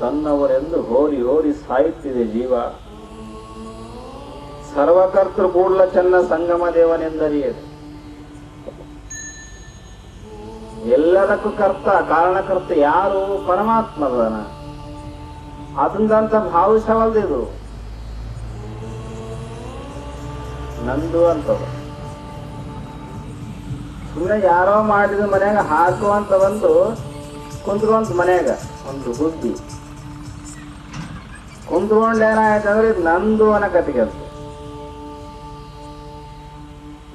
ತನ್ನವರೆಂದು ಹೋರಿ ಹೋರಿ ಸಾಯುತ್ತಿದೆ ಜೀವ. ಸರ್ವಕರ್ತೃ ಕೂಡ್ಲ ಚೆನ್ನ ಸಂಗಮ ದೇವನೆಂದರಿಯದು. ಎಲ್ಲದಕ್ಕೂ ಕರ್ತ ಕಾರಣಕರ್ತ ಯಾರು? ಪರಮಾತ್ಮದನ. ಅದೊಂದಂತ ಭಾವಿಸವಲ್ದಿದು ನಂದು ಅಂತದ. ಸುಮ್ಮನೆ ಯಾರೋ ಮಾಡಿದ ಮನ್ಯಾಗ ಹಾಕುವಂತ ಒಂದು ಕುಂತ್ಕೊಂತ ಮನ್ಯಾಗ ಒಂದು ಬುದ್ಧಿ ಕುಂತ್ಕೊಂಡ್ ಏನಾಯ್ತಂದ್ರೆ ಇದು ನಂದು ಅನ್ನಕತಿಗೆ ಅಂತ.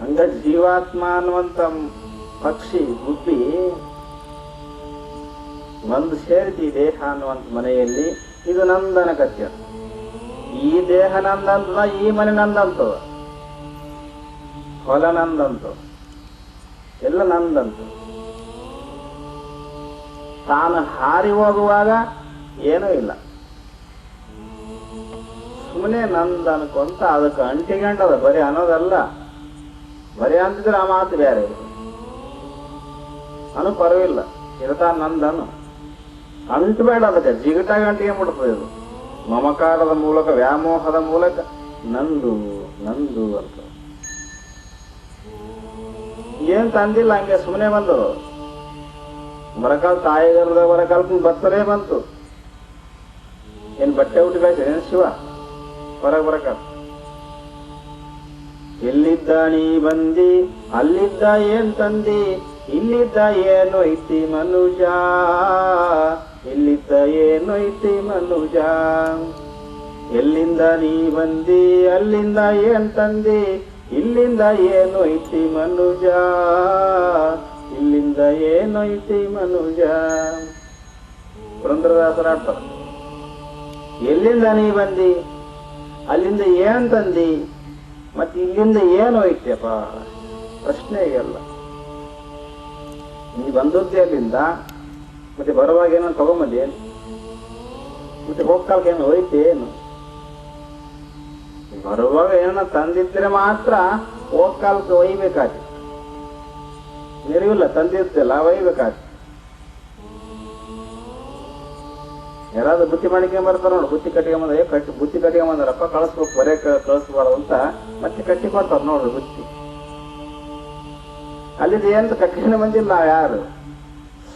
ಹಂಗ ಜೀವಾತ್ಮ ಅನ್ನುವಂತ ಪಕ್ಷಿ ಗುಬ್ಬಿ ಒಂದು ಸೇರಿಸಿ ದೇಹ ಅನ್ನುವಂತ ಮನೆಯಲ್ಲಿ ಇದು ನಂದನಕತ್ಯ. ಈ ದೇಹ ನಂದಂತದ, ಈ ಮನೆ ನಂದಂತದ, ಹೊಲ ನಂದಂತ, ಎಲ್ಲ ನಂದಂತ. ತಾನು ಹಾರಿ ಹೋಗುವಾಗ ಏನೂ ಇಲ್ಲ, ಸುಮ್ಮನೆ ನಂದ ಅನ್ಕೊಂತ ಅದಕ್ಕೆ ಅಂಟಿಗಂಟದ. ಬರೀ ಅನ್ನೋದಲ್ಲ, ಬರೀ ಅಂತಿದ್ರೆ ಆ ಮಾತು ಬೇರೆ. ಅನು ಪರವಿಲ್ಲ, ಇರತಾ ನಂದನು ಅಂಟಬೇಡ. ಅದಕ್ಕೆ ಜಿಗಟಾಗಿ ಅಂಟಿಗೆ ಬಿಡ್ತದೆ. ಇದು ಮಮಕಾರದ ಮೂಲಕ, ವ್ಯಾಮೋಹದ ಮೂಲಕ ನಂದು ನಂದು ಅಂತ ಏನ್ ತಂದಿಲ್ಲ. ಹಂಗೆ ಸುಮ್ಮನೆ ಬಂದು ಬರಕಾಲ ತಾಯಿಗರದ ಬರಕಾಲ ಬತ್ತಲೇ ಬಂತು. ಏನ್ ಬಟ್ಟೆ ಉಟ್ಕಾಯ್ತು ಏನ್ ಶಿವ ಹೊರಗೆ ಬರಕಾಲ. ಎಲ್ಲಿದ್ದ ನೀ ಬಂದಿ, ಅಲ್ಲಿದ್ದ ಏನ್ ತಂದಿ, ಇಲ್ಲಿದ್ದ ಏನು ಐತಿ ಮನುಜ, ಇಲ್ಲಿದ್ದ ಏನು ಐತಿ ಮನುಜ. ಎಲ್ಲಿಂದ ನೀ ಬಂದಿ, ಅಲ್ಲಿಂದ ಏನ್ ತಂದಿ, ಇಲ್ಲಿಂದ ಏನು ಐತಿ ಮನುಜ, ಇಲ್ಲಿಂದ ಏನು ಐತಿ ಮನುಜ. ಪುರಂದರದಾಸರ ಆಡ್ತಾರ. ಎಲ್ಲಿಂದ ನೀ ಬಂದಿ, ಅಲ್ಲಿಂದ ಏನ್ ತಂದಿ, ಮತ್ತೆ ಇಲ್ಲಿಂದ ಏನು ಐತ್ಯಪ್ಪ? ಪ್ರಶ್ನೆ ಈಗಲ್ಲ. ನೀ ಬಂದದ್ದೇ ಅಲ್ಲಿಂದ, ಮತ್ತೆ ಬರುವಾಗ ಏನೋ ತಗೊಂಬಂದಿ ಏನು, ಮತ್ತೆ ಹೋಗ್ಕಾಲಕ್ಕೆ ಏನು ಹೋಯ್ತು ಏನು? ಬರುವಾಗ ಏನೋ ತಂದಿದ್ರೆ ಮಾತ್ರ ಹೋಗ್ಕಾಲಕ್ಕೆ ಒಯ್ಬೇಕಾಗಿ, ನೆರವಿಲ್ಲ ತಂದಿರ್ತಿಲ್ಲ ಒಯ್ಬೇಕಾಗಿ. ಯಾರಾದ್ರೂ ಬುತ್ತಿ ಮಾಡಿಕೊಂಡ್ ಬರ್ತಾರ ನೋಡಿ, ಬುತ್ತಿ ಕಟ್ಕೊಂಬಂದ ಬುತ್ತಿ ಕಟ್ಕೊಂಬಂದಾರಪ್ಪ ಕಳಿಸ್ಬೇಕು, ಬರೇ ಕಳಿಸ್ಬಾರ್ದು ಅಂತ ಮತ್ತೆ ಕಟ್ಟಿ ಕೊಡ್ತಾರ ನೋಡ್ರಿ ಬುತ್ತಿ. ಅಲ್ಲಿದ್ದು ಏನು ಕಟ್ಟಿನ ಬಂದಿಲ್ಲ ಯಾರು,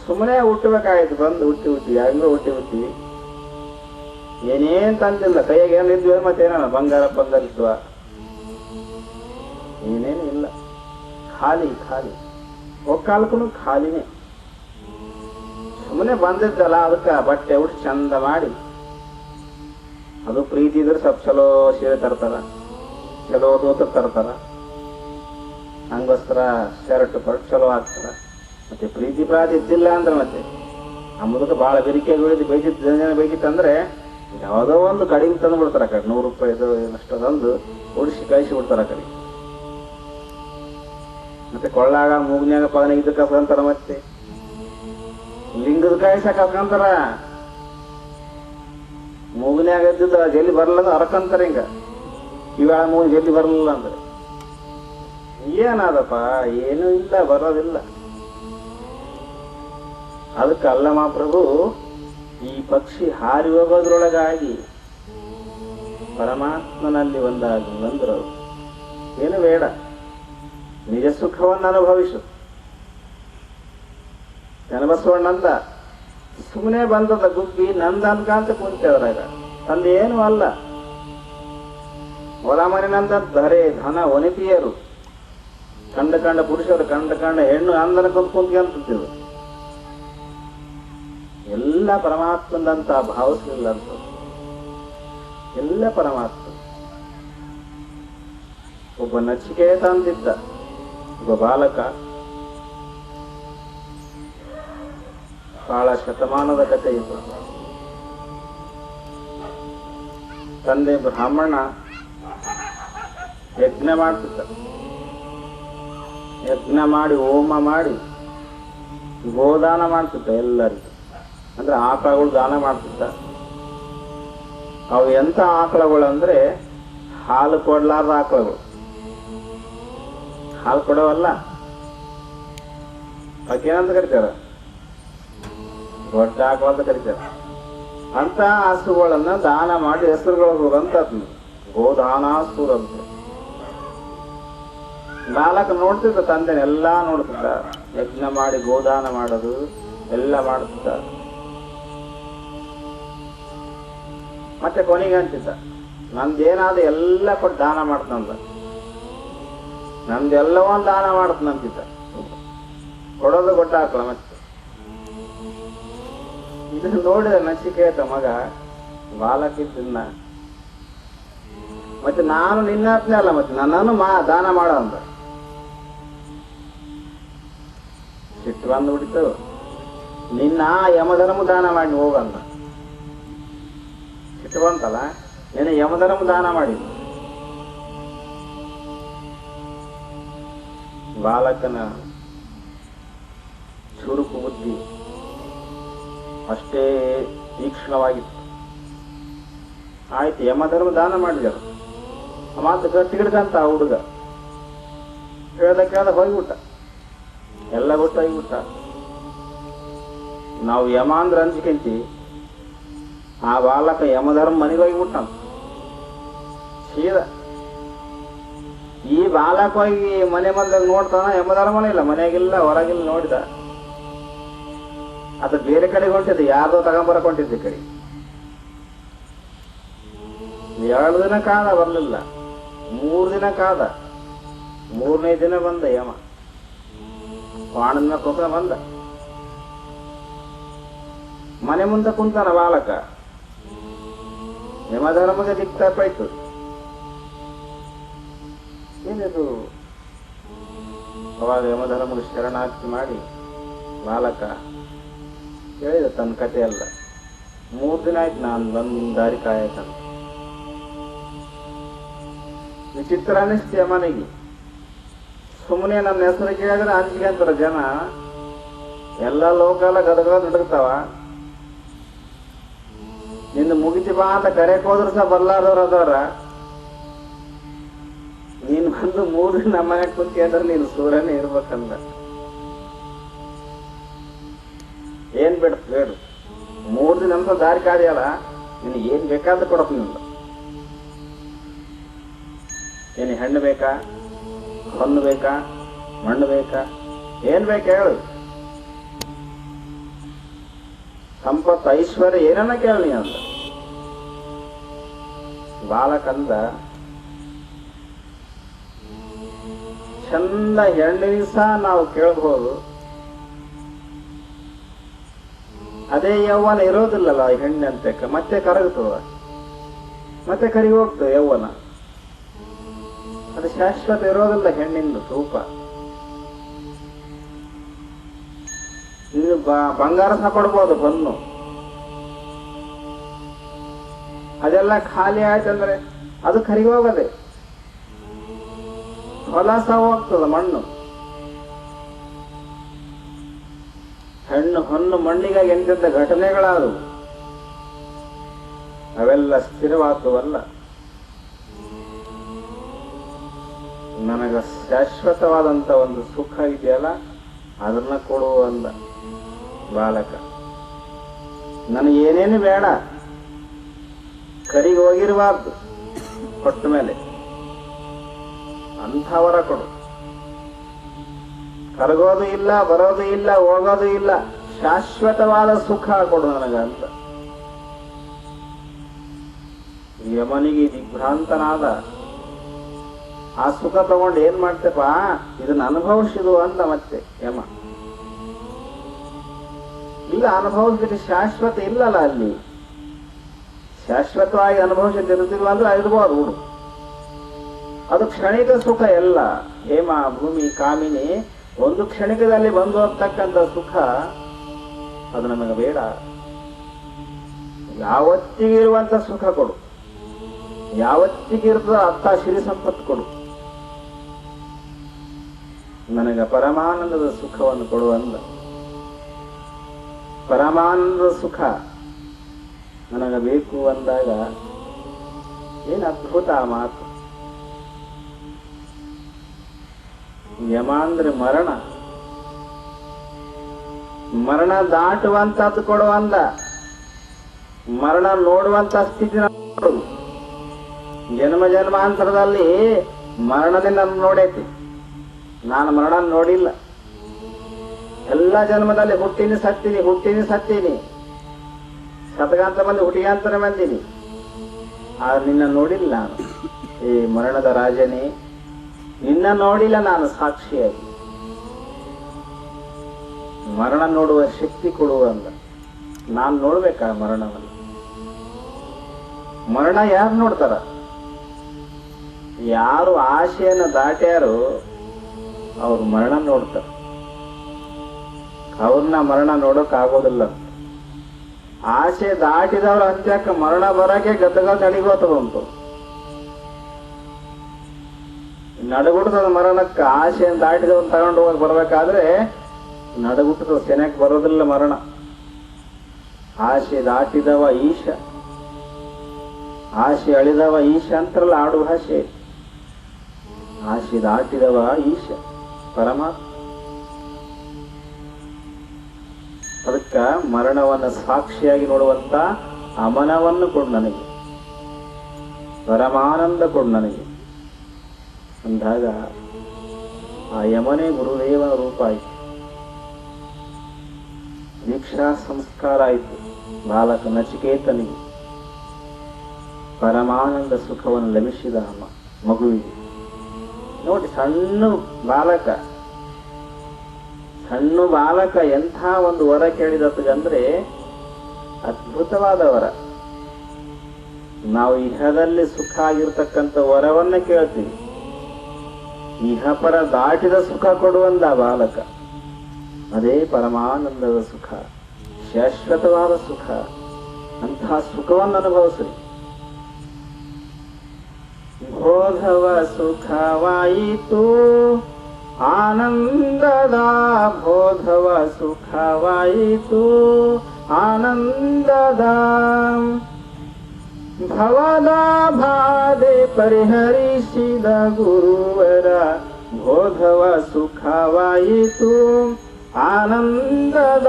ಸುಮ್ಮನೆ ಹುಟ್ಟಬೇಕಾಯ್ತು. ಬಂದು ಹುಟ್ಟಿ ಹೆಂಗೋ ಹುಟ್ಟಿ ಏನೇನ್ ತಂದಿಲ್ಲ. ಕೈಯಾಗ ಏನು ಇದ್ವಿ ಮತ್ತೇನ ಬಂಗಾರ ಬಂಗಾರಿಸುವ ಏನೇನು ಇಲ್ಲ. ಖಾಲಿ ಖಾಲಿ, ಒಕ್ಕಾಲಕ್ಕೂ ಖಾಲಿನೇ. ಸುಮ್ಮನೆ ಬಂದಿದ್ದಲ್ಲ, ಅದಕ್ಕೆ ಬಟ್ಟೆ ಉಟ್ಟು ಚಂದ ಮಾಡಿ, ಅದು ಪ್ರೀತಿ ಇದ್ರೆ ಸ್ವಲ್ಪ ಚಲೋ ಸೀರೆ ತರ್ತಾರ, ಚಲೋ ದೋತ್ರ ತರ್ತಾರ, ಅಂಗವಸ್ತ್ರ ಶರ್ಟ್ ಪರ್ಟ್ ಚಲೋ ಹಾಕ್ತಾರ. ಮತ್ತೆ ಪ್ರೀತಿ ಪ್ರಾತಿ ಇದ್ದಿಲ್ಲ ಅಂದ್ರೆ ಮತ್ತೆ ಆ ಮೂಲಕ ಭಾಳ ಬೆರಿಕೆ ಬೇಕಿತ್ತು, ಜನ ಬೇಕಿತ್ತಂದ್ರೆ ಯಾವುದೋ ಒಂದು ಕಡಿಮೆ ತಂದು ಬಿಡ್ತಾರ. ಆ ಕಡೆ 100 ರೂಪಾಯಿದು ಏನಷ್ಟೊಂದು ಓಡಿಸಿ ಕಳಿಸಿ ಬಿಡ್ತಾರ ಆ ಕಡೆ. ಮತ್ತೆ ಕೊಳ್ಳಾಗ ಮೂಗ್ನ್ಯಾಗ ಪಗನ ಇದ್ದ ಕಸ್ಕೊಂತಾರ, ಮತ್ತೆ ಲಿಂಗದ ಕಾಯಿಸ ಕಸ್ಕೊಂತಾರ. ಮೂಗ್ನ್ಯಾಗ ಇದ್ದಿದ್ದ ಜಲ್ಲಿ ಬರಲ್ಲ ಅಂದ್ರೆ ಅರಕಂತಾರ. ಹಿಂಗ ಇವಾಗ ಮೂಗು ಜಲ್ಲಿ ಬರಲಿಲ್ಲ ಅಂದ್ರೆ ಏನಾದಪ್ಪ? ಏನೂ ಇಲ್ಲ, ಬರೋದಿಲ್ಲ. ಅದಕ್ಕೆ ಅಲ್ಲಮ್ಮ ಪ್ರಭು, ಈ ಪಕ್ಷಿ ಹಾರಿ ಹೋಗೋದ್ರೊಳಗಾಗಿ ಪರಮಾತ್ಮನಲ್ಲಿ ಒಂದಾಗಿ ಬಂದ್ರು. ಏನು ಬೇಡ, ನಿಜ ಸುಖವನ್ನು ಅನುಭವಿಸು. ಜನಬಸವಣ್ಣಂತ ಸುಮ್ಮನೆ ಬಂದದ ಗುಬ್ಬಿ ನಂದ ಅನ್ಕಂತ ಕುಂತದ್ರಾಗ, ತಂದೇನು ಅಲ್ಲ. ಹೊಲ ಮನೆ ನಂದಂತ ಧರೆ ಧನ ಒನಪಿಯರು, ಕಂಡ ಪುರುಷರು, ಕಂಡ ಹೆಣ್ಣು ಅಂದನ ಕುಂತ್ಕೊಂತಿದ್ರು. ಎಲ್ಲ ಪರಮಾತ್ಮಂದಂತ ಭಾವಿಸಲಿಲ್ಲ ಅಂತ, ಎಲ್ಲ ಪರಮಾತ್ಮ. ಒಬ್ಬ ನಚಿಕೇತ ಅಂತಿದ್ದ, ಒಬ್ಬ ಬಾಲಕ. ಬಹಳ ಶತಮಾನದ ಕಥೆ ಇತ್ತು. ತಂದೆ ಬ್ರಾಹ್ಮಣ ಯಜ್ಞ ಮಾಡ್ತಿದ್ದ. ಯಜ್ಞ ಮಾಡಿ ಹೋಮ ಮಾಡಿ ಗೋದಾನ ಮಾಡ್ತಿದ್ದ ಎಲ್ಲರಿಗೂ. ಅಂದ್ರೆ ಆಕಳಗಳು ದಾನ ಮಾಡ್ತಿದ್ದ. ಅವು ಎಂತ ಆಕಳಗಳು ಅಂದ್ರೆ ಹಾಲು ಕೊಡ್ಲಾರ್ದ ಆಕಳಗಳು. ಹಾಲು ಕೊಡವಲ್ಲ, ಅವಕ್ಕೇನಂತ ಕರಿತಾರ? ದೊಡ್ಡ ಆಕಳ ಅಂತ ಕರಿತಾರೆ. ಅಂತ ಹಸುಗಳನ್ನ ದಾನ ಮಾಡಿ ಹೆಸರುಗಳು ಅಂತ ಗೋದಾನಾಸುರ ಅಂತ. ಬಾಲಕ ನೋಡ್ತಿದ್ದ, ತಂದೆನೆಲ್ಲಾ ನೋಡ್ತಿದ್ದ, ಯಜ್ಞ ಮಾಡಿ ಗೋದಾನ ಮಾಡೋದು ಎಲ್ಲ ಮಾಡ್ತಿದ್ದ. ಮತ್ತೆ ಕೊನೆಗೆ ಅಂತಿದ್ದ, ನಂದೇನಾದ್ರು ಎಲ್ಲ ಕೊಟ್ಟು ದಾನ ಮಾಡ್ತಂದ, ನಂದೆಲ್ಲವನ್ನ ದಾನ ಮಾಡ್ತಂತಿದ್ದ. ಕೊಡೋದು ಗೊತ್ತಾಗ್ಲ. ಮತ್ತೆ ಇದನ್ನ ನೋಡಿದ ನಚಿಕೇತ ಮಗ ಬಾಲಕಿದ್ದನ್ನ, ಮತ್ತೆ ನಾನು ನಿನ್ನತ್ನೇ ಅಲ್ಲ, ಮತ್ತೆ ನನ್ನನ್ನು ದಾನ ಮಾಡೋ ಅಂದ. ಸಿಟ್ಟು ಬಂದು ಬಿಡಿತು. ನಿನ್ನ ಯಮಧರ್ಮ ದಾನ ಮಾಡಿ ಹೋಗಂದ. ಸಿಟ್ಟು ಬಂತಲ್ಲ, ನೀನು ಯಮಧರ್ಮ ದಾನ ಮಾಡಿ. ಬಾಲಕನ ಚುರುಕು ಬುದ್ಧಿ ಅಷ್ಟೇ ತೀಕ್ಷ್ಣವಾಗಿತ್ತು. ಆಯ್ತು, ಯಮಧರ್ಮ ದಾನ ಮಾಡಿದರು. ಮಾತು ಗಟ್ಟಿ ಹಿಡ್ಕಂತ ಆ ಹುಡುಗ ಕೇಳ್ದ ಹೋಗ್ಬಿಟ್ಟ, ಎಲ್ಲ ಗೊತ್ತಾಗಿಬಿಟ್ಟ. ನಾವು ಯಮ ಅಂದ್ರೆ ಅಂಜಿಕೆಂತಿ, ಆ ಬಾಲಕ ಯಮಧರ್ಮ ಮನೆಗೆ ಹೋಗಿಬಿಟ್ಟ ಸೀದಾ. ಈ ಬಾಲಕ ಹೋಗಿ ಮನೆ ಬಂದಾಗ ನೋಡ್ತಾನ, ಯಮಧರ್ಮನೇ ಇಲ್ಲ, ಮನೆಯಾಗಿಲ್ಲ, ಹೊರಗಿಲ್ಲ. ನೋಡಿದ ಅದು ಬೇರೆ ಕಡೆಗೆ ಹೊಂಟಿದ್ದು, ಯಾರ್ದೋ ತಗೊಂಬರಕ್ ಹೊಂಟಿದ್ದ ಈ ಕಡೆ. 2 ದಿನ ಕಾದ, ಬರ್ಲಿಲ್ಲ. 3 ದಿನ ಕಾದ. 3ನೇ ದಿನ ಬಂದ ಯಮ. ಬಾಣನ ಕೊಕ್ಕ ಬಂದ, ಮನೆ ಮುಂದೆ ಕುಂತಾನ ಬಾಲಕ. ಯಮಧರ್ಮಗೆ ದಿಕ್ತಾಪಾಯ್ತು. ಏನಿದು? ಅವಾಗ ಯಮಧರ್ಮಗೆ ಶರಣಾರ್ಥಿ ಮಾಡಿ ಬಾಲಕ ಹೇಳಿದ ತನ್ನ ಕತೆ ಎಲ್ಲ. 3 ದಿನ ಆಯ್ತು ನಾನು ಬಂದು ದಾರಿ ಕಾಯಕಂತ. ವಿಚಿತ್ರ ಅನಿಸ್ತು ಯಮನಿಗೆ. ಸುಮ್ಮನೆ ನನ್ನ ಹೆಸರು ಕೇಳಿದ್ರೆ ಅಂಜಿಗೆ ಅಂತಾರ ಜನ. ಎಲ್ಲ ಲೋಕಲ್ಲ ಗದಗ ನಡುಗ್ತಾವ. ನಿನ್ನ ಮುಗಿಸಿ ಬಾ ಅಂತ ಕರೆಕ್ ಹೋದ್ರು ಸಹ ಬರ್ಲಾರ್ದವ್ರು ಅದವ್ರ. ನೀನ್ ಬಂದು 3 ದಿನ ನಮ್ಮ ಮನೆಗೆ ಕುಂತಿ ಅಂದ್ರೆ ನೀನು ಸೂರ್ಯನೇ ಇರ್ಬೇಕಂದ. ಏನ್ ಬೇಡ 3 ದಿನ ಅಂತ ದಾರಿ ಕಾದಿಯಲ್ಲ, ನಿನಗೆ ಏನ್ ಬೇಕಾದ್ರೆ ಕೊಡಪ್ಪ. ನಿಂದು ಏನ್ ಹೆಣ್ಣು ಬೇಕಾ, ಹೊನ್ನು ಬೇಕಾ, ಮಣ್ಣು ಬೇಕಾ, ಏನ್ ಬೇಕಾ ಹೇಳು. ಸಂಪತ್ತು ಐಶ್ವರ್ಯ ಏನನ್ನ ಕೇಳಿ ಅಂದ. ಬಾಲಕಂದ, ಚಂದ ಹೆಣ್ಣಿನ ಸಹ ನಾವು ಕೇಳಬಹುದು, ಅದೇ ಯೌವನ ಇರೋದಿಲ್ಲಲ್ಲ ಹೆಣ್ಣಂತೆ. ಮತ್ತೆ ಕರಗುತ್ತದ, ಮತ್ತೆ ಕರಿ ಹೋಗ್ತದೆ ಯೌವನ. ಅದು ಶಾಶ್ವತ ಇರೋದಿಲ್ಲ ಹೆಣ್ಣಿಂದು ರೂಪ. ನೀನು ಬಂಗಾರ ಸಹ ಕೊಡ್ಬೋದು, ಬನ್ನು ಅದೆಲ್ಲ ಖಾಲಿ ಆಯ್ತಂದ್ರೆ ಅದು ಕರಿ ಹೋಗದೆ. ಹೊಲ ಸಹ ಹೋಗ್ತದ, ಮಣ್ಣು. ಹೆಣ್ಣು ಹೊನ್ನು ಮಣ್ಣಿಗಾಗಿ ಎಂತೆಂಥ ಘಟನೆಗಳಾದವು, ಅವೆಲ್ಲ ಸ್ಥಿರವಾದವಲ್ಲ. ನನಗ ಶಾಶ್ವತವಾದಂತ ಒಂದು ಸುಖ ಇದೆಯಲ್ಲ, ಅದನ್ನ ಕೊಡು ಅಂದ ಬಾಲಕ. ನನಗೆ ಏನೇನು ಬೇಡ, ಕರಿಗೆ ಹೋಗಿರಬಾರ್ದು ಕೊಟ್ಟ ಮೇಲೆ, ಅಂಥವರ ಕೊಡು. ಕರಗೋದು ಇಲ್ಲ, ಬರೋದು ಇಲ್ಲ, ಹೋಗೋದು ಇಲ್ಲ, ಶಾಶ್ವತವಾದ ಸುಖ ಕೊಡು ನನಗಂತ. ಯಮನಿಗೆ ದಿಗ್ಭ್ರಾಂತನಾದ. ಆ ಸುಖ ತಗೊಂಡು ಏನ್ ಮಾಡ್ತೇಪ, ಇದನ್ನ ಅನುಭವಿಸಿದು ಅಂದ ಮತ್ತೆ ಯಮ. ಇಲ್ಲ, ಅನುಭವಿಸ್ಲಿಕ್ಕೆ ಶಾಶ್ವತ ಇಲ್ಲಲ್ಲ ಅಲ್ಲಿ. ಶಾಶ್ವತವಾಗಿ ಅನುಭವಿಸಿದಿರುತ್ತಿಲ್ವ ಅಂದ್ರೆ ಇರ್ಬೋದು ಹುಡು. ಅದು ಕ್ಷಣಿಕ ಸುಖ ಎಲ್ಲ. ಹೇಮ, ಭೂಮಿ, ಕಾಮಿನಿ ಒಂದು ಕ್ಷಣಿಕದಲ್ಲಿ ಬಂದು ಹೋಗ್ತಕ್ಕಂಥ ಸುಖ ಅದು ನಮಗೆ ಬೇಡ. ಯಾವತ್ತಿಗಿರುವಂತ ಸುಖ ಕೊಡು, ಯಾವತ್ತಿಗಿರ್ತದ ಅತ್ತ ಸಿರಿ ಸಂಪತ್ತು ಕೊಡು. ನನಗೆ ಪರಮಾನಂದದ ಸುಖವನ್ನು ಕೊಡುವಂದ. ಪರಮಾನಂದದ ಸುಖ ನನಗೆ ಬೇಕು ಅಂದಾಗ ಏನು ಅದ್ಭುತ ಆ ಮಾತು. ಯಮ ಅಂದ್ರೆ ಮರಣ, ಮರಣ ದಾಟುವಂತದ್ದು ಕೊಡುವಂದ. ಮರಣ ನೋಡುವಂತ ಸ್ಥಿತಿ ನೋಡುದು. ಜನ್ಮ ಜನ್ಮಾಂತರದಲ್ಲಿ ಮರಣನೇ ನನ್ನ ನೋಡೈತಿ, ನಾನು ಮರಣ ನೋಡಿಲ್ಲ. ಎಲ್ಲ ಜನ್ಮದಲ್ಲಿ ಹುಟ್ಟಿನಿ ಸತ್ತೀನಿ, ಸತಗಾಂತ ಬಂದು ಹುಟ್ಟಿಗಾಂತರ ಬಂದೀನಿ, ಆದ್ರೆ ನಿನ್ನ ನೋಡಿಲ್ಲ ನಾನು. ಈ ಮರಣದ ರಾಜನೇ, ನಿನ್ನ ನೋಡಿಲ್ಲ ನಾನು ಸಾಕ್ಷಿಯಾಗಿ. ಮರಣ ನೋಡುವ ಶಕ್ತಿ ಕೊಡುವ ಅಂದ. ನಾನು ನೋಡ್ಬೇಕಾ ಮರಣವನ್ನು? ಮರಣ ಯಾರು ನೋಡ್ತಾರ? ಯಾರು ಆಶೆಯನ್ನು ದಾಟ್ಯಾರು ಅವ್ರು ಮರಣ ನೋಡ್ತಾರ. ಅವ್ರನ್ನ ಮರಣ ನೋಡಕ್ ಆಗೋದಿಲ್ಲ. ಆಸೆ ದಾಟಿದವ್ರ ಅಂತ್ಯಕ್ಕೆ ಮರಣ ಬರಕ್ಕೆ ಗದ್ದಗ ತಡಿಗೋತವಂತು. ನಡಗುಟ್ಟದ ಮರಣಕ್ಕೆ ಆಸೆಯನ್ನು ದಾಟಿದವ್ರು ತಗೊಂಡು ಹೋಗಿ ಬರ್ಬೇಕಾದ್ರೆ ನಡಗುಟ್ಟದ ಸೆನೆಕ್ ಬರೋದಿಲ್ಲ ಮರಣ. ಆಸೆ ದಾಟಿದವ ಈಶ, ಆಸೆ ಅಳಿದವ ಈಶ ಅಂತಾರಲ್ಲ ಆಡು ಭಾಷೆ. ಆಸೆ ದಾಟಿದವ ಈಶ ಪರಮಾತ್ಮ. ಅದಕ್ಕ ಮರಣವನ್ನು ಸಾಕ್ಷಿಯಾಗಿ ನೋಡುವಂತ ಅಮನವನ್ನು ಕೊಡು ನನಗೆ, ಪರಮಾನಂದ ಕೊಡು ನನಗೆ ಅಂದಾಗ ಆ ಯಮನೇ ಗುರುದೇವನ ರೂಪ ಆಯಿತು. ದೀಕ್ಷಾ ಸಂಸ್ಕಾರ ಆಯಿತು ಬಾಲಕ ನಚಿಕೇತನಿಗೆ. ಪರಮಾನಂದ ಸುಖವನ್ನು ಲಭಿಸಿದ ಮಗುವಿಗೆ. ನೋಡಿ, ಸಣ್ಣ ಬಾಲಕ ಎಂಥ ಒಂದು ವರ ಕೇಳಿದತ್ತಂದ್ರೆ ಅದ್ಭುತವಾದ ವರ. ನಾವು ಇಹದಲ್ಲಿ ಸುಖ ಆಗಿರ್ತಕ್ಕಂಥ ವರವನ್ನ ಕೇಳ್ತೀವಿ, ಇಹಪರ ದಾಟಿದ ಸುಖ ಕೊಡುವಂತ ಬಾಲಕ. ಅದೇ ಪರಮಾನಂದದ ಸುಖ, ಶಾಶ್ವತವಾದ ಸುಖ. ಅಂತಹ ಸುಖವನ್ನು ಅನುಭವಿಸ್ರಿ. ಬೋಧವ ಸುಖವಾಯಿತು ಆನಂದದ, ಬೋಧವ ಸುಖವಾಯಿತು ಆನಂದದ. ಭವದ ಬಾಧೆ ಪರಿಹರಿಸಿದ ಗುರುವರ, ಬೋಧವ ಸುಖವಾಯಿತು ಆನಂದದ,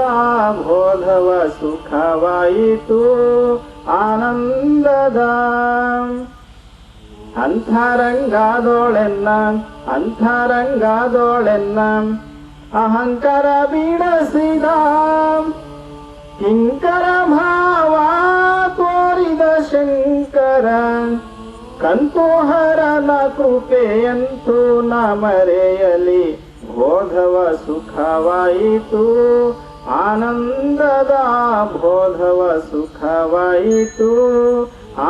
ಬೋಧವ ಸುಖವಾಯಿತು ಆನಂದದ. ಅಂತರಂಗದೋಳೆನ್ನ ಅಹಂಕಾರ ಬಿಡಸಿದ, ಕಿಂಕರ ಭಾವ ತೋರಿದ ಶಂಕರ. ಕಂತೋಹರನ ಕೃಪೆಯಂತೂ ನ ಮರೆಯಲಿ, ಬೋಧವ ಸುಖವಾಯಿತು ಆನಂದದ, ಬೋಧವ ಸುಖವಾಯಿತು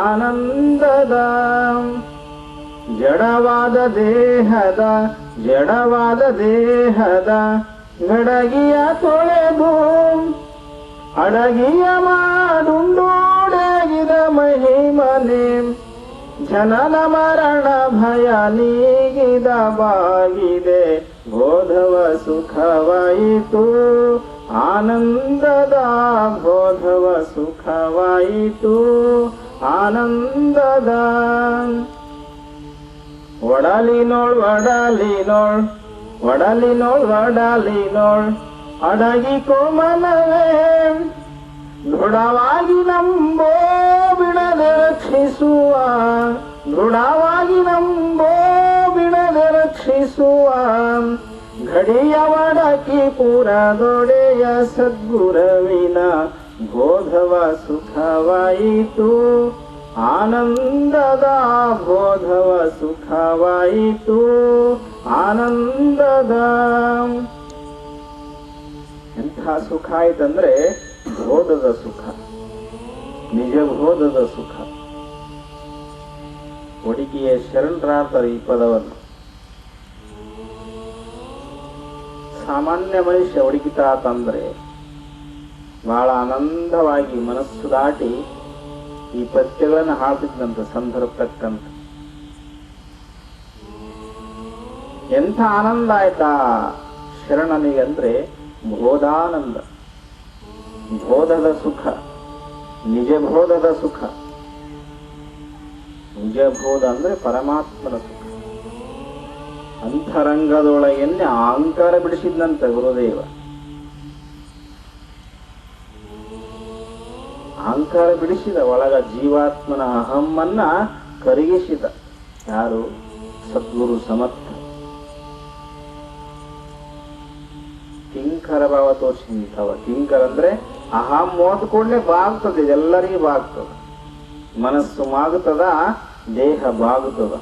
ಆನಂದದ. ಜಡವಾದ ದೇಹದ ಗಡಗಿಯ ತೊಳೆದು, ಅಡಗಿಯ ಮಾಡುಂಡೋಡಗಿದ ಮಹಿಮನೆ. ಜನನ ಮರಣ ಭಯ ನೀಗಿದ ಬಾಗಿದೆ, ಬೋಧವ ಸುಖವಾಯಿತು ಆನಂದದ, ಬೋಧವ ಸುಖವಾಯಿತು ಆನಂದದ. ಒಡಲಿನೋಳ್ ಅಡಗಿ ಕೋಮಲವೇ, ದೃಢವಾಗಿ ನಂಬೋ ಬಿಡದೆ ರಕ್ಷಿಸುವ, ದೃಢವಾಗಿ ನಂಬೋ ಬಿಡದೆ ರಕ್ಷಿಸುವ. ಘಡಿಯ ಒಡಕಿ ಪುರದೊಡೆಯ ಸದ್ಗುರವಿನ, ಬೋಧವ ಸುಖವಾಯಿತು ಆನಂದದ, ಬೋಧವ ಸುಖವಾಯಿತು ಆನಂದದ. ಎಂಥ ಸುಖ ಆಯ್ತಂದ್ರೆ ಬೋಧದ ಸುಖ, ನಿಜ ಬೋಧದ ಸುಖ. ಒಡಿಕೆಯ ಶರಣರಾರ್ತಾರೆ ಈ ಪದವನ್ನು. ಸಾಮಾನ್ಯ ಮನುಷ್ಯ ಒಡಗಿತಾತಂದ್ರೆ ಬಹಳ ಆನಂದವಾಗಿ ಮನಸ್ಸು ದಾಟಿ ಈ ಪದ್ಯಗಳನ್ನು ಹಾಡ್ತಿದ್ದಂತ ಸಂದರ್ಭ ತಕ್ಕಂತ. ಎಂಥ ಆನಂದ ಆಯ್ತಾ ಶರಣನಿಗೆ ಅಂದ್ರೆ ಬೋಧಾನಂದ, ಬೋಧದ ಸುಖ, ನಿಜ ಬೋಧದ ಸುಖ. ನಿಜ ಬೋಧ ಅಂದ್ರೆ ಪರಮಾತ್ಮನ ಸುಖ. ಅಂತರಂಗದೊಳಗೆನ್ನೆ ಅಹಂಕಾರ ಬಿಡಿಸಿದ್ನಂತ ಗುರುದೇವ. ಅಹಂಕಾರ ಬಿಡಿಸಿದ, ಒಳಗ ಜೀವಾತ್ಮನ ಅಹಮ್ಮನ್ನ ಕರಗಿಸಿದ. ಯಾರು? ಸದ್ಗುರು ಸಮರ್ಥ. ಕಿಂಕರ ಭಾವ ತೋರಿಸಿಂತವ. ಕಿಂಕರ ಅಂದ್ರೆ ಅಹಂ ಮೋದ ಕೂಡಲೇ ಬಾಗ್ತದೆ, ಎಲ್ಲರಿಗೂ ಬಾಗ್ತದ. ಮನಸ್ಸು ಮಾಗುತ್ತದ, ದೇಹ ಬಾಗುತ್ತದ.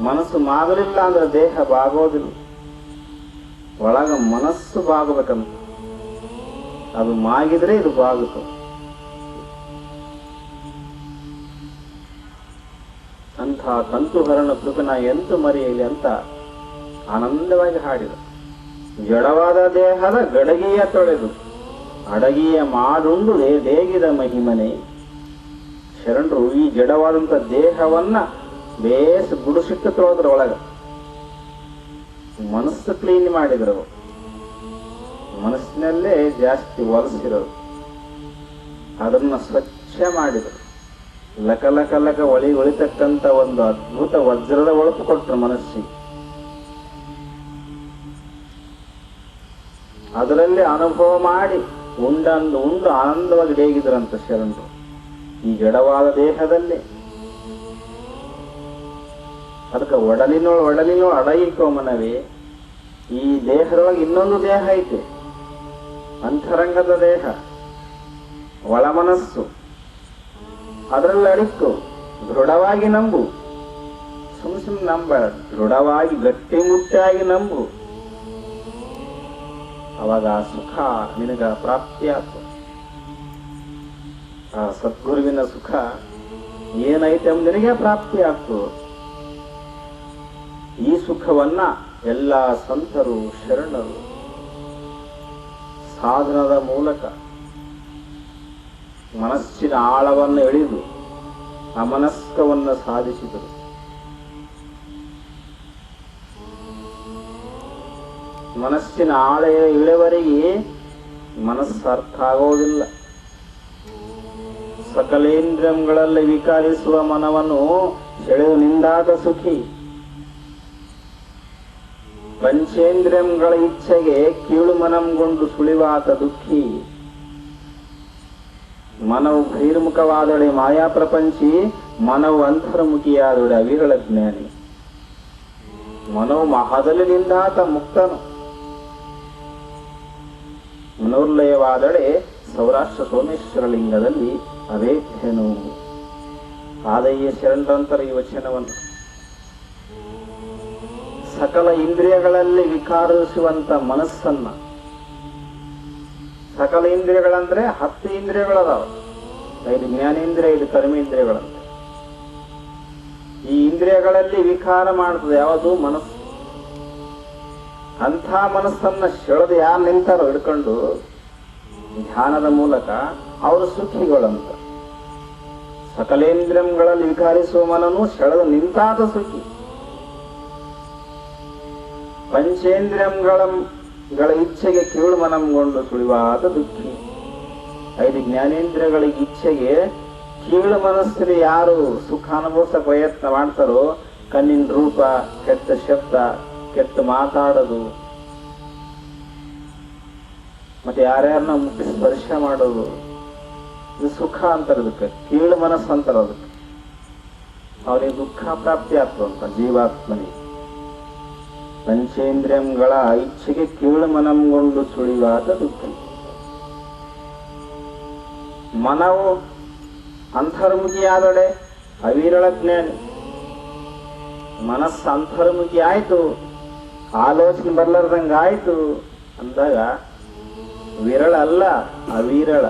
ಮನಸ್ಸು ಮಾಗಲಿಲ್ಲ ಅಂದ್ರೆ ದೇಹ ಬಾಗೋದಿಲ್ಲ. ಒಳಗ ಮನಸ್ಸು ಬಾಗಬೇಕಂತ, ಅದು ಮಾಗಿದ್ರೆ ಇದು ಬಾಗುತ್ತದೆ. ಅಂಥ ಕಂತುಹರಣ ಕೃಪನ ಎಂತು ಮರೆಯಲಿ ಅಂತ ಆನಂದವಾಗಿ ಹಾಡಿದ. ಜಡವಾದ ದೇಹದ ಗಡಗಿಯ ತೊಳೆದು ಅಡಗಿಯ ಮಾಡುಂಡು ದೇಗಿದ ಮಹಿಮನೆ. ಶರಣರು ಈ ಜಡವಾದಂಥ ದೇಹವನ್ನ ಬೇಸ್ ಗುಡಿಸಿಟ್ಟು ತೊಳೆದ್ರ, ಒಳಗ ಮನಸ್ಸು ಕ್ಲೀನ್ ಮಾಡಿದ್ರು. ಮನಸ್ಸಿನಲ್ಲೇ ಜಾಸ್ತಿ ಒಲಸಿರೋದು, ಅದನ್ನ ಸ್ವಚ್ಛ ಮಾಡಿದರು. ಲಕ ಲಕ ಲಕ ಒಳಿತಕ್ಕಂತ ಒಂದು ಅದ್ಭುತ ವಜ್ರದ ಒಳಪು ಕೊಟ್ಟರು ಮನಸ್ಸಿಗೆ. ಅದರಲ್ಲಿ ಅನುಭವ ಮಾಡಿ ಉಂಡು ಆನಂದವಾಗಿ ಡೇಗಿದ್ರಂತ ಶರಣರು. ಈ ಜಡವಾದ ದೇಹದಲ್ಲಿ ಅದಕ್ಕೆ ಒಡಲಿನೋ ಅಡಗಿಕೋ ಮನವೇ. ಈ ದೇಹದೊಳಗೆ ಇನ್ನೊಂದು ದೇಹ ಐತೆ, ಅಂತರಂಗದ ದೇಹ, ಒಳ ಮನಸ್ಸು. ಅದರಲ್ಲಿ ಅಡಿಕ್ಕು, ದೃಢವಾಗಿ ನಂಬು. ಸುಮ್ಮನೆ ನಂಬ, ದೃಢವಾಗಿ ಗಟ್ಟಿಮುಟ್ಟಾಗಿ ನಂಬು. ಅವಾಗ ಆ ಸುಖ ನಿನಗ ಪ್ರಾಪ್ತಿಯಾಗ್ತದೆ. ಆ ಸದ್ಗುರುವಿನ ಸುಖ ಏನೈತೆ ಎಂಬ ನಿನಗೆ ಪ್ರಾಪ್ತಿ ಆಗ್ತದೆ. ಈ ಸುಖವನ್ನ ಎಲ್ಲ ಸಂತರು ಶರಣರು ಸಾಧನದ ಮೂಲಕ ಮನಸ್ಸಿನ ಆಳವನ್ನು ಎಳೆದು ಅಮನಸ್ಕವನ್ನು ಸಾಧಿಸಿದರು. ಮನಸ್ಸಿನ ಆಳ ಇಳೆವರೆಗೆ ಮನಸ್ಸು ಅರ್ಥ ಆಗೋದಿಲ್ಲ. ಸಕಲೇಂದ್ರಿಯಗಳಲ್ಲಿ ವಿಕಾರಿಸುವ ಮನವನ್ನು ಸೆಳೆದು ನಿಂದಾದ ಸುಖಿ, ಪಂಚೇಂದ್ರಿಯಗಳ ಇಚ್ಛೆಗೆ ಕೀಳು ಮನಂಗೊಂಡು ಸುಳಿವಾತ ದುಃಖಿ. ಮನವು ಬಹಿರ್ಮುಖವಾದೊಡೆ ಮಾಯಾ ಪ್ರಪಂಚಿ, ಮನವು ಅಂತರ್ಮುಖಿಯಾದೊಡೆ ಅವಿರಳ ಜ್ಞಾನಿ. ಮನವು ಮಹಾದಲ್ಲಿ ನಿಂದಾತ ಮುಕ್ತನು, ಮನೋರ್ಲಯವಾದಡೆ ಸೌರಾಷ್ಟ್ರ ಸೋಮೇಶ್ವರ ಲಿಂಗದಲ್ಲಿ ಅವೇಧ್ಯನು. ಆದಯ್ಯ ಶರಣರಂತರ ಈ ವಚನವನ್ನು ಸಕಲ ಇಂದ್ರಿಯಗಳಲ್ಲಿ ವಿಕಾರಿಸುವಂತ ಮನಸ್ಸನ್ನ, ಸಕಲ ಇಂದ್ರಿಯಗಳಂದ್ರೆ 10 ಇಂದ್ರಿಯಗಳದಾವ. 5 ಜ್ಞಾನೇಂದ್ರಿಯ, 5 ಕರ್ಮೇಂದ್ರಿಯಗಳಂತೆ. ಈ ಇಂದ್ರಿಯಗಳಲ್ಲಿ ವಿಕಾರ ಮಾಡ್ತದೆ ಯಾವುದು? ಮನಸ್ಸು. ಅಂಥ ಮನಸ್ಸನ್ನ ಸೆಳೆದು ಯಾರು ನಿಂತಾರೋ ಹಿಡ್ಕೊಂಡು ಧ್ಯಾನದ ಮೂಲಕ ಅವರು ಸುಖಿಗಳಂತ. ಸಕಲೇಂದ್ರಿಯಗಳಲ್ಲಿ ವಿಕಾರಿಸುವ ಮನನು ಸೆಳೆದು ನಿಂತಾದ ಸುಖಿ. ಪಂಚೇಂದ್ರಿಯಗಳ ಇಚ್ಛೆಗೆ ಕೀಳು ಮನಂಗೊಂಡು ಸುಳಿವಾದ ದುಃಖಿ. 5 ಜ್ಞಾನೇಂದ್ರಿಯಗಳ ಇಚ್ಛೆಗೆ ಕೀಳು ಮನಸ್ಸಲ್ಲಿ ಯಾರು ಸುಖ ಅನುಭವಿಸ ಪ್ರಯತ್ನ ಮಾಡ್ತಾರೋ, ಕಣ್ಣಿನ ರೂಪ, ಕೆಟ್ಟ ಶಬ್ದ, ಕೆಟ್ಟ ಮಾತಾಡೋದು, ಮತ್ತೆ ಯಾರ್ಯಾರನ್ನ ಮುಟ್ಟಿ ಸ್ಪರ್ಶ ಮಾಡೋದು, ಇದು ಸುಖ ಅಂತಾರೆ. ಅದಕ್ಕೆ ಕೀಳು ಮನಸ್ಸು ಅಂತಾರೆ. ಅದಕ್ಕೆ ಅವನಿಗೆ ದುಃಖ ಪ್ರಾಪ್ತಿ ಆಗ್ತದಂತ ಜೀವಾತ್ಮನಿಗೆ. ಪಂಚೇಂದ್ರಿಯಗಳ ಇಚ್ಛೆಗೆ ಕೀಳು ಮನಂಗೊಂಡು ಸುಳಿವಾದ ದುಃಖ. ಮನವು ಅಂತರ್ಮುಖಿಯಾದೊಡೆ ಅವಿರಳ ಜ್ಞಾನಿ. ಮನಸ್ಸು ಅಂತರ್ಮುಖಿ ಆಯ್ತು, ಆಲೋಚನೆ ಬರ್ಲಾರ್ದಂಗ ಆಯ್ತು ಅಂದಾಗ ವಿರಳ ಅಲ್ಲ, ಅವಿರಳ.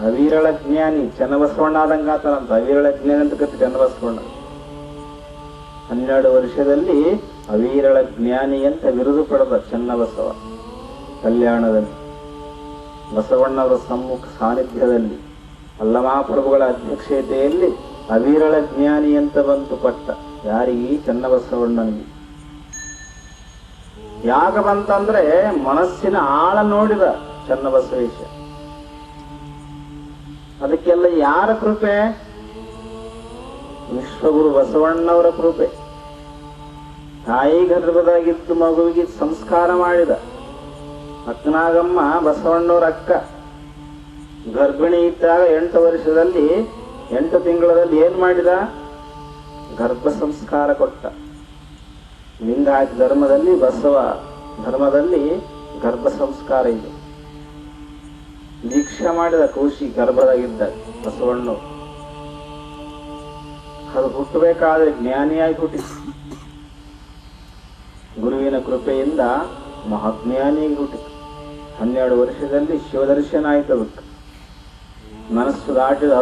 ಅವಿರಳ ಜ್ಞಾನಿ ಚನ್ನಬಸವಣ್ಣ ಆದಂಗ ಆತನಂತ. ಅವಿರಳ ಜ್ಞಾನಿ ಅಂತ ಕತ್ತಿ ಚನ್ನಬಸವಣ್ಣ 12 ವರ್ಷದಲ್ಲಿ ಅವಿರಳ ಜ್ಞಾನಿ ಅಂತ ಬಿರುದು ಪಡೆದ ಚನ್ನಬಸವ. ಕಲ್ಯಾಣದಲ್ಲಿ ಬಸವಣ್ಣವರ ಸಮ್ಮುಖ ಸಾನ್ನಿಧ್ಯದಲ್ಲಿ ಅಲ್ಲಮಾಪ್ರಭುಗಳ ಅಧ್ಯಕ್ಷತೆಯಲ್ಲಿ ಅವಿರಳ ಜ್ಞಾನಿ ಅಂತ ಬಂತು ಪಟ್ಟ. ಯಾರಿಗೆ? ಚನ್ನಬಸವಣ್ಣನಿಗೆ. ಯಾಕ ಬಂತಂದ್ರೆ ಮನಸ್ಸಿನ ಆಳ ನೋಡಿದ ಚನ್ನಬಸವೇಶ. ಅದಕ್ಕೆಲ್ಲ ಯಾರ ಕೃಪೆ? ವಿಶ್ವಗುರು ಬಸವಣ್ಣವರ ಕೃಪೆ. ತಾಯಿ ಗರ್ಭದಾಗಿದ್ದು ಮಗುವಿಗೆ ಸಂಸ್ಕಾರ ಮಾಡಿದ. ಅಕ್ಕನಾಗಮ್ಮ ಬಸವಣ್ಣವರ ಅಕ್ಕ. ಗರ್ಭಿಣಿ ಇದ್ದಾಗ 8 ವರ್ಷದಲ್ಲಿ 8 ತಿಂಗಳಲ್ಲಿ ಏನ್ ಮಾಡಿದ? ಗರ್ಭ ಸಂಸ್ಕಾರ ಕೊಟ್ಟ. ಲಿಂಗಾಯತ ಧರ್ಮದಲ್ಲಿ, ಬಸವ ಧರ್ಮದಲ್ಲಿ ಗರ್ಭ ಸಂಸ್ಕಾರ ಇದೆ. ದೀಕ್ಷಾ ಮಾಡಿದ ಕೂಸಿ ಗರ್ಭದಾಗಿದ್ದ ಬಸವಣ್ಣ. ಅದು ಹುಟ್ಟಬೇಕಾದ್ರೆ ಜ್ಞಾನಿಯಾಗಿ ಹುಟ್ಟಿತು. ಗುರುವಿನ ಕೃಪೆಯಿಂದ ಮಹಾಜ್ಞಾನಿಯಾಗಿ ಹುಟ್ಟಿತು. 12 ವರ್ಷದಲ್ಲಿ ಶಿವದರ್ಶನ ಆಯ್ತು. ಅದಕ್ಕೆ ಮನಸ್ಸು ದಾಟಿದ